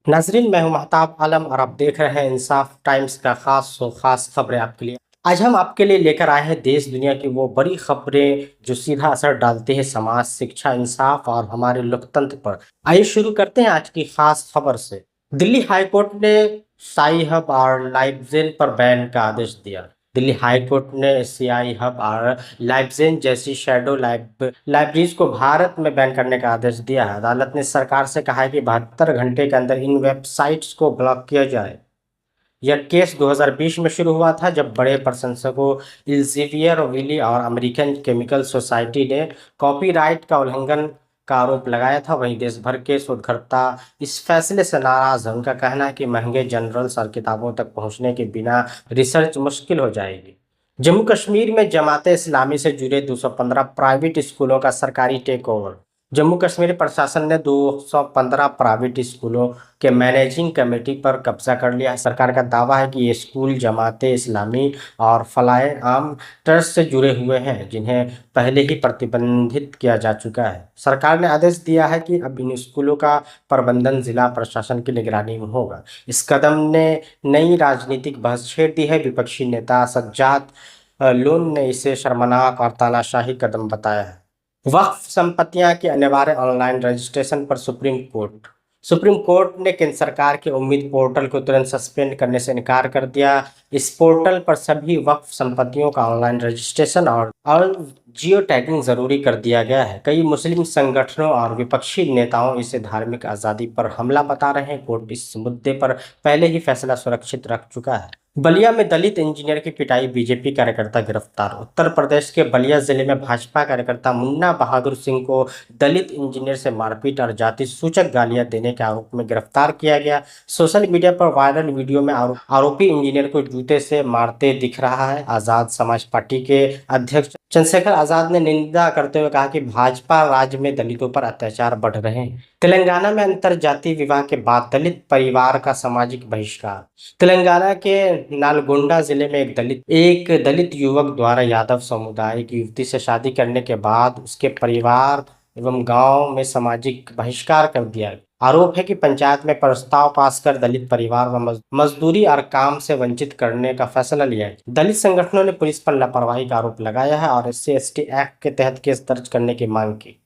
नाजरीन, मैं हूं महताब आलम और आप देख रहे हैं इंसाफ टाइम्स का खास खबरें आपके लिए। आज हम आपके लिए लेकर आए हैं देश दुनिया की वो बड़ी खबरें जो सीधा असर डालती है समाज, शिक्षा, इंसाफ और हमारे लोकतंत्र पर। आइए शुरू करते हैं आज की खास खबर से। दिल्ली हाई कोर्ट ने साई हब और लाइवजेन पर बैन का आदेश दिया। दिल्ली हाई कोर्ट ने सीआई हब और लाइवजेन जैसी शैडो लाइब्रेरीज को भारत में बैन करने का आदेश दिया है। अदालत ने सरकार से कहा है कि 72 घंटे के अंदर इन वेबसाइट्स को ब्लॉक किया जाए। यह केस 2020 में शुरू हुआ था, जब बड़े प्रशंसकों इल्सेवियर विली और अमेरिकन केमिकल सोसाइटी ने कॉपीराइट का उल्लंघन का आरोप लगाया था। वहीं देश भर के शोधकर्ता इस फैसले से नाराज हैं। उनका कहना है कि महंगे जर्नल्स और किताबों तक पहुंचने के बिना रिसर्च मुश्किल हो जाएगी। जम्मू कश्मीर में जमाते इस्लामी से जुड़े 215 प्राइवेट स्कूलों का सरकारी टेक ओवर। जम्मू कश्मीर प्रशासन ने 215 प्राइवेट स्कूलों के मैनेजिंग कमेटी पर कब्जा कर लिया है। सरकार का दावा है कि ये स्कूल जमाते इस्लामी और फलाए आम ट्रस्ट से जुड़े हुए हैं, जिन्हें पहले ही प्रतिबंधित किया जा चुका है। सरकार ने आदेश दिया है कि अब इन स्कूलों का प्रबंधन जिला प्रशासन की निगरानी में होगा। इस कदम ने नई राजनीतिक बहस छेड़ दी है। विपक्षी नेता सज्जाद लोन ने इसे शर्मनाक और तानाशाही कदम बताया है। वक्फ संपत्तियां के अनिवार्य ऑनलाइन रजिस्ट्रेशन पर सुप्रीम कोर्ट ने केंद्र सरकार के उम्मीद पोर्टल को तुरंत सस्पेंड करने से इनकार कर दिया। इस पोर्टल पर सभी वक्फ संपत्तियों का ऑनलाइन रजिस्ट्रेशन और जियो टैगिंग जरूरी कर दिया गया है। कई मुस्लिम संगठनों और विपक्षी नेताओं इसे धार्मिक आज़ादी पर हमला बता रहे हैं। कोर्ट इस मुद्दे पर पहले ही फैसला सुरक्षित रख चुका है। बलिया में दलित इंजीनियर की पिटाई, बीजेपी कार्यकर्ता गिरफ्तार। उत्तर प्रदेश के बलिया जिले में भाजपा कार्यकर्ता मुन्ना बहादुर सिंह को दलित इंजीनियर से मारपीट और जाति सूचक गालियां देने के आरोप में गिरफ्तार किया गया। सोशल मीडिया पर वायरल वीडियो में आरोपी इंजीनियर को जूते से मारते दिख रहा है। आजाद समाज पार्टी के अध्यक्ष चंद्रशेखर आजाद ने निंदा करते हुए कहा कि भाजपा राज्य में दलितों पर अत्याचार बढ़ रहे हैं। तेलंगाना में अंतर जातीय विवाह के बाद दलित परिवार का सामाजिक बहिष्कार। तेलंगाना के नालगोंडा जिले में एक दलित युवक द्वारा यादव समुदाय की युवती से शादी करने के बाद उसके परिवार एवं गांव में सामाजिक बहिष्कार कर दिया। आरोप है कि पंचायत में प्रस्ताव पास कर दलित परिवार व मजदूरी और काम से वंचित करने का फैसला लिया है। दलित संगठनों ने पुलिस पर लापरवाही का आरोप लगाया है और SC/ST एक्ट के तहत केस दर्ज करने की मांग की।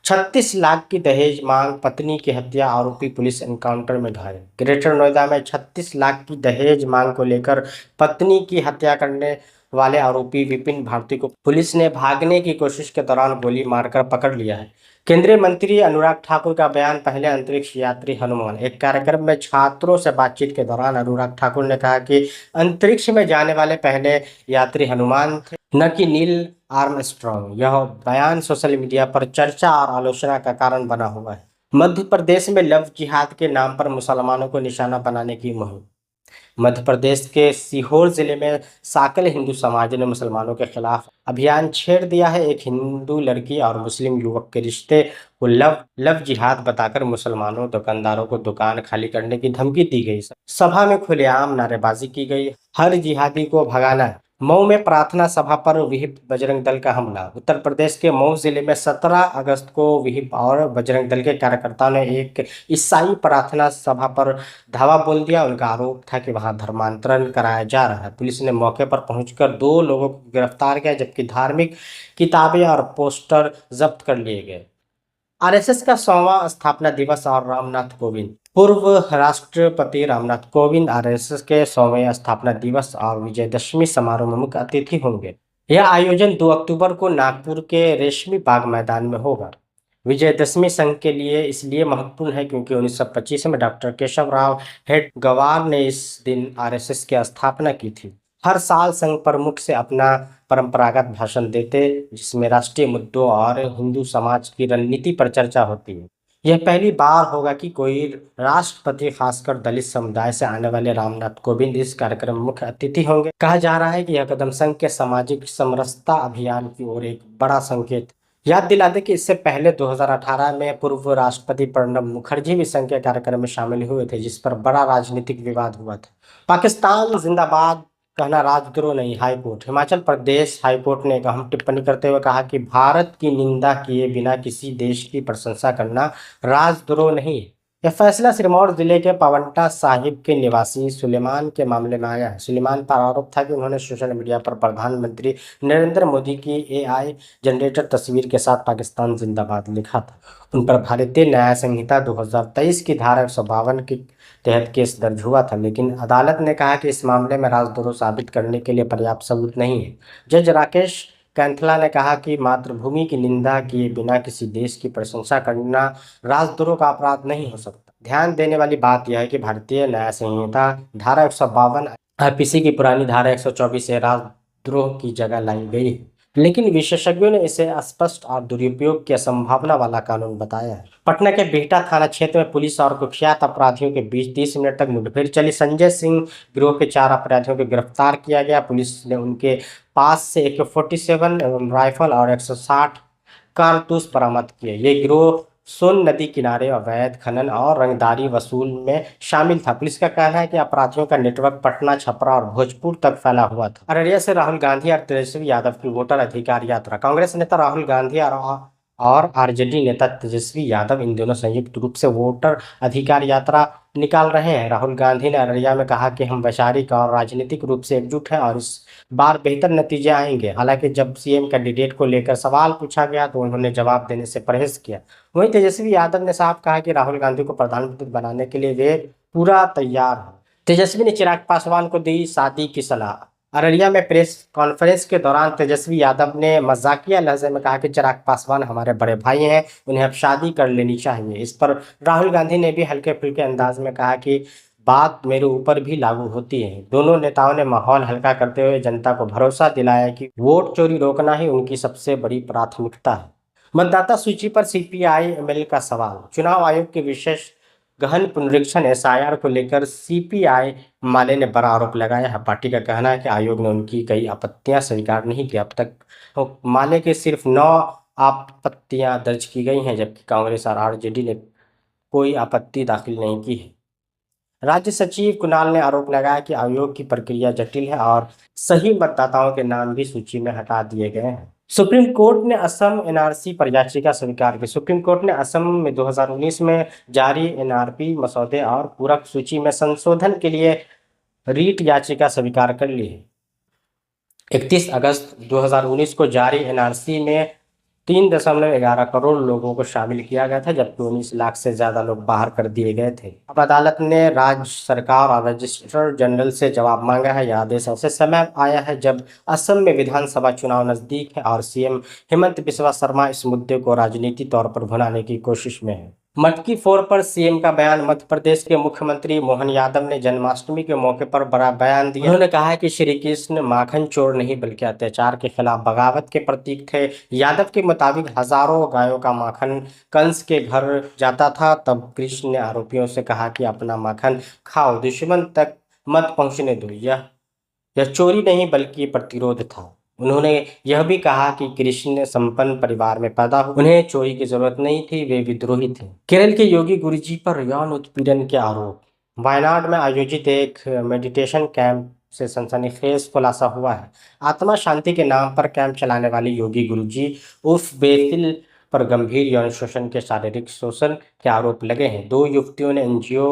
36 लाख की दहेज मांग, पत्नी की हत्या, आरोपी पुलिस एनकाउंटर में घायल। ग्रेटर नोएडा में 36 लाख की दहेज मांग को लेकर पत्नी की हत्या करने वाले आरोपी विपिन भारती को पुलिस ने भागने की कोशिश के दौरान गोली मारकर पकड़ लिया है। केंद्रीय मंत्री अनुराग ठाकुर का बयान, पहले अंतरिक्ष यात्री हनुमान। एक कार्यक्रम में छात्रों से बातचीत के दौरान अनुराग ठाकुर ने कहा कि अंतरिक्ष में जाने वाले पहले यात्री हनुमान थे, न कि नील आर्मस्ट्रॉन्ग। यह बयान सोशल मीडिया पर चर्चा और आलोचना का कारण बना हुआ है। मध्य प्रदेश में लव जिहाद के नाम पर मुसलमानों को निशाना बनाने की मुहिम। मध्य प्रदेश के सीहोर जिले में साकल हिंदू समाज ने मुसलमानों के खिलाफ अभियान छेड़ दिया है। एक हिंदू लड़की और मुस्लिम युवक के रिश्ते को लव जिहाद बताकर मुसलमानों दुकानदारों को दुकान खाली करने की धमकी दी गई। सभा में खुलेआम नारेबाजी की गई, हर जिहादी को भगाना है। मऊ में प्रार्थना सभा पर विहिप बजरंग दल का हमला। उत्तर प्रदेश के मऊ जिले में 17 अगस्त को विहिप और बजरंग दल के कार्यकर्ताओं ने एक ईसाई प्रार्थना सभा पर धावा बोल दिया। उनका आरोप था कि वहां धर्मांतरण कराया जा रहा है। पुलिस ने मौके पर पहुंचकर 2 लोगों को गिरफ्तार किया, जबकि धार्मिक किताबें और पोस्टर जब्त कर लिए गए। RSS का 100वां स्थापना दिवस और रामनाथ कोविंद। पूर्व राष्ट्रपति रामनाथ कोविंद RSS के 100वें स्थापना दिवस और विजयदशमी समारोह में मुख्य अतिथि होंगे। यह आयोजन 2 अक्टूबर को नागपुर के रेशमी बाग मैदान में होगा। विजयदशमी संघ के लिए इसलिए महत्वपूर्ण है क्योंकि 1925 में डॉक्टर केशव राव हेडगवार ने इस दिन RSS की स्थापना की थी। हर साल संघ प्रमुख से अपना परंपरागत भाषण देते, जिसमें राष्ट्रीय मुद्दों और हिंदू समाज की रणनीति पर चर्चा होती है। यह पहली बार होगा कि कोई राष्ट्रपति, खासकर दलित समुदाय से आने वाले रामनाथ कोविंद, इस कार्यक्रम में मुख्य अतिथि होंगे। कहा जा रहा है कि यह कदम संघ के सामाजिक समरसता अभियान की ओर एक बड़ा संकेत। याद दिला दें कि इससे पहले 2018 में पूर्व राष्ट्रपति प्रणब मुखर्जी भी संघ के कार्यक्रम में शामिल हुए थे, जिस पर बड़ा राजनीतिक विवाद हुआ था। पाकिस्तान जिंदाबाद कहना राजद्रोह नहीं, हाईकोर्ट। हिमाचल प्रदेश हाईकोर्ट ने एक अहम टिप्पणी करते हुए कहा कि भारत की निंदा किए बिना किसी देश की प्रशंसा करना राजद्रोह नहीं है। यह फैसला सिरमौर जिले के पावंटा साहिब के निवासी सुलेमान के मामले में आया है। सुलेमान पर आरोप था कि उन्होंने सोशल मीडिया पर प्रधानमंत्री नरेंद्र मोदी की एआई जनरेटर तस्वीर के साथ पाकिस्तान जिंदाबाद लिखा था। उन पर भारतीय न्याय संहिता 2023 की धारा 152 के तहत केस दर्ज हुआ था, लेकिन अदालत ने कहा कि इस मामले में राजद्रोह साबित करने के लिए पर्याप्त सबूत नहीं है। जज राकेश कैंथला ने कहा कि मातृभूमि की निंदा किए बिना किसी देश की प्रशंसा करना राजद्रोह का अपराध नहीं हो सकता। ध्यान देने वाली बात यह है कि भारतीय न्याय संहिता धारा 152 आईपीसी की पुरानी धारा 124 से राजद्रोह की जगह लाई गई है, लेकिन विशेषज्ञों ने इसे अस्पष्ट और दुरुपयोग की संभावना वाला कानून बताया है। पटना के बिहटा थाना क्षेत्र में पुलिस और कुख्यात अपराधियों के बीच 30 मिनट तक मुठभेड़ चली। संजय सिंह गिरोह के 4 अपराधियों को गिरफ्तार किया गया। पुलिस ने उनके पास से AK-47 एवं राइफल और 160 कारतूस बरामद किए। ये गिरोह सोन नदी किनारे अवैध खनन और रंगदारी वसूल में शामिल था। पुलिस का कहना है कि अपराधियों का नेटवर्क पटना, छपरा और भोजपुर तक फैला हुआ था। अररिया से राहुल गांधी और तेजस्वी यादव की वोटर अधिकार यात्रा। कांग्रेस नेता राहुल गांधी और आरजेडी नेता तेजस्वी यादव इन दोनों संयुक्त रूप से वोटर अधिकार यात्रा निकाल रहे हैं। राहुल गांधी ने अररिया में कहा कि हम वैचारिक और राजनीतिक रूप से एकजुट हैं और इस बार बेहतर नतीजे आएंगे। हालांकि जब सीएम कैंडिडेट को लेकर सवाल पूछा गया तो उन्होंने जवाब देने से परहेज किया। वहीं तेजस्वी यादव ने साफ कहा कि राहुल गांधी को प्रधानमंत्री बनाने के लिए वे पूरा तैयार हैं। तेजस्वी ने चिराग पासवान को दी शादी की सलाह। अररिया में प्रेस कॉन्फ्रेंस के दौरान तेजस्वी यादव ने मजाकिया लहजे में कहा कि चिराग पासवान हमारे बड़े भाई हैं, उन्हें अब शादी कर लेनी चाहिए। इस पर राहुल गांधी ने भी हल्के फुल्के अंदाज में कहा कि बात मेरे ऊपर भी लागू होती है। दोनों नेताओं ने माहौल हल्का करते हुए जनता को भरोसा दिलाया कि वोट चोरी रोकना ही उनकी सबसे बड़ी प्राथमिकता है। मतदाता सूची पर सीपीआई एमएल का सवाल। चुनाव आयोग के विशेष गहन पुनरीक्षण एसआईआर को लेकर सीपीआई माले ने बड़ा आरोप लगाया है। पार्टी का कहना है कि आयोग ने उनकी कई आपत्तियां स्वीकार नहीं की। अब तक माले के सिर्फ 9 आपत्तियां दर्ज की गई हैं, जबकि कांग्रेस और आरजेडी ने कोई आपत्ति दाखिल नहीं की है। राज्य सचिव कुणाल ने आरोप लगाया कि आयोग की प्रक्रिया जटिल है और सही मतदाताओं के नाम भी सूची में हटा दिए गए हैं। सुप्रीम कोर्ट ने असम एनआरसी पर याचिका स्वीकार की। सुप्रीम कोर्ट ने असम में 2019 में जारी एनआरपी मसौदे और पूरक सूची में संशोधन के लिए रीट याचिका स्वीकार कर ली है। 31 अगस्त 2019 को जारी एनआरसी में 3.11 करोड़ लोगों को शामिल किया गया था, जबकि 19 लाख से ज्यादा लोग बाहर कर दिए गए थे। अब अदालत ने राज्य सरकार और रजिस्ट्रार जनरल से जवाब मांगा है। यह आदेश ऐसे समय आया है जब असम में विधानसभा चुनाव नजदीक है और सीएम हेमंत बिस्वा शर्मा इस मुद्दे को राजनीतिक तौर पर भुनाने की कोशिश में है। मटकी फोड़ पर सीएम का बयान। मध्य प्रदेश के मुख्यमंत्री मोहन यादव ने जन्माष्टमी के मौके पर बड़ा बयान दिया। उन्होंने कहा है कि श्री कृष्ण माखन चोर नहीं बल्कि अत्याचार के खिलाफ बगावत के प्रतीक थे। यादव के मुताबिक हजारों गायों का माखन कंस के घर जाता था, तब कृष्ण ने आरोपियों से कहा कि अपना माखन खाओ, दुश्मन तक मत पहुंचने दो। यह चोरी नहीं बल्कि प्रतिरोध था। उन्होंने यह भी कहा कि कृष्ण संपन्न परिवार में पैदा हुए, उन्हें चोरी की जरूरत नहीं थी, वे विद्रोही थे। केरल के योगी गुरुजी पर यौन उत्पीड़न के आरोप। वायनाड में आयोजित एक मेडिटेशन कैंप से सनसनीखेज खुलासा हुआ है। आत्मा शांति के नाम पर कैंप चलाने वाले योगी गुरुजी उर्फ बेसिल पर गंभीर यौन शोषण के शारीरिक शोषण के आरोप लगे हैं। 2 युवतियों ने एनजीओ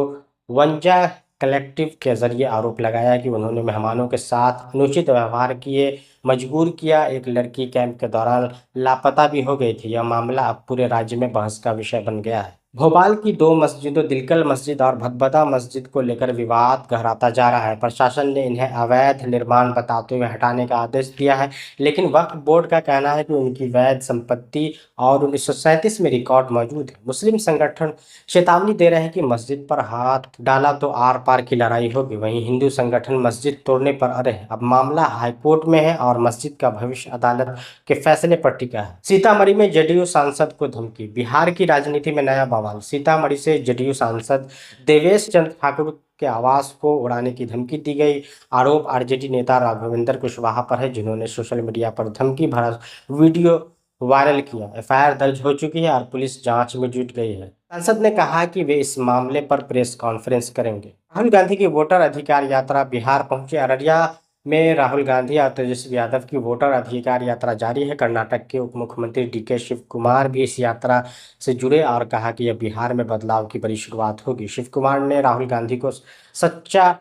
वंजा कलेक्टिव के जरिए आरोप लगाया कि उन्होंने मेहमानों के साथ अनुचित व्यवहार किए, मजबूर किया। एक लड़की कैंप के दौरान लापता भी हो गई थी। यह मामला अब पूरे राज्य में बहस का विषय बन गया है। भोपाल की 2 मस्जिदों दिलकल मस्जिद और भदभदा मस्जिद को लेकर विवाद गहराता जा रहा है। प्रशासन ने इन्हें अवैध निर्माण बताते हुए हटाने का आदेश दिया है, लेकिन वक्फ बोर्ड का कहना है कि उनकी वैध संपत्ति और 1937 में रिकॉर्ड मौजूद है। मुस्लिम संगठन चेतावनी दे रहे हैं कि मस्जिद पर हाथ डाला तो आर पार की लड़ाई होगी। वहीं हिंदू संगठन मस्जिद तोड़ने पर अड़े हैं। अब मामला हाईकोर्ट में है और मस्जिद का भविष्य अदालत के फैसले पर टिका है। सीतामढ़ी में जेडीयू सांसद को धमकी। बिहार की राजनीति में नया बवाल। सीतामढ़ी से जेडीयू सांसद देवेश चंद्र ठाकुर के आवास को उड़ाने की धमकी दी गई। आरोप आरजेडी नेता राघवेंद्र कुशवाहा पर है, जिन्होंने सोशल मीडिया पर धमकी भरा वीडियो वायरल किया। एफआईआर दर्ज हो चुकी है और पुलिस जांच में जुट गई है। सांसद ने कहा कि वे इस मामले पर प्रेस कॉन्फ्रेंस करेंगे। राहुल गांधी की वोटर अधिकार यात्रा बिहार पहुंचे। अररिया में राहुल गांधी और तेजस्वी यादव की वोटर अधिकार यात्रा जारी है। कर्नाटक के उप मुख्यमंत्री डीके शिव कुमार भी इस यात्रा से जुड़े और कहा कि यह बिहार में बदलाव की बड़ी शुरुआत होगी। शिव कुमार ने राहुल गांधी को सच्चा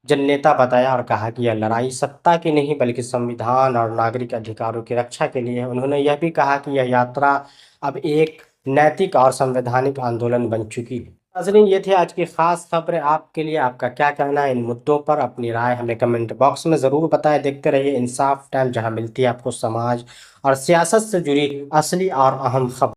जननेता बताया और कहा कि यह लड़ाई सत्ता की नहीं बल्कि संविधान और नागरिक अधिकारों की रक्षा के लिए है। उन्होंने यह भी कहा कि यह यात्रा अब एक नैतिक और संवैधानिक आंदोलन बन चुकी है। नाज़रीन, ये थी आज की खास खबरें। आपके लिए आपका क्या कहना है इन मुद्दों पर? अपनी राय हमें कमेंट बॉक्स में ज़रूर बताएं। देखते रहिए इंसाफ टाइम, जहां मिलती है आपको समाज और सियासत से जुड़ी असली और अहम खबर।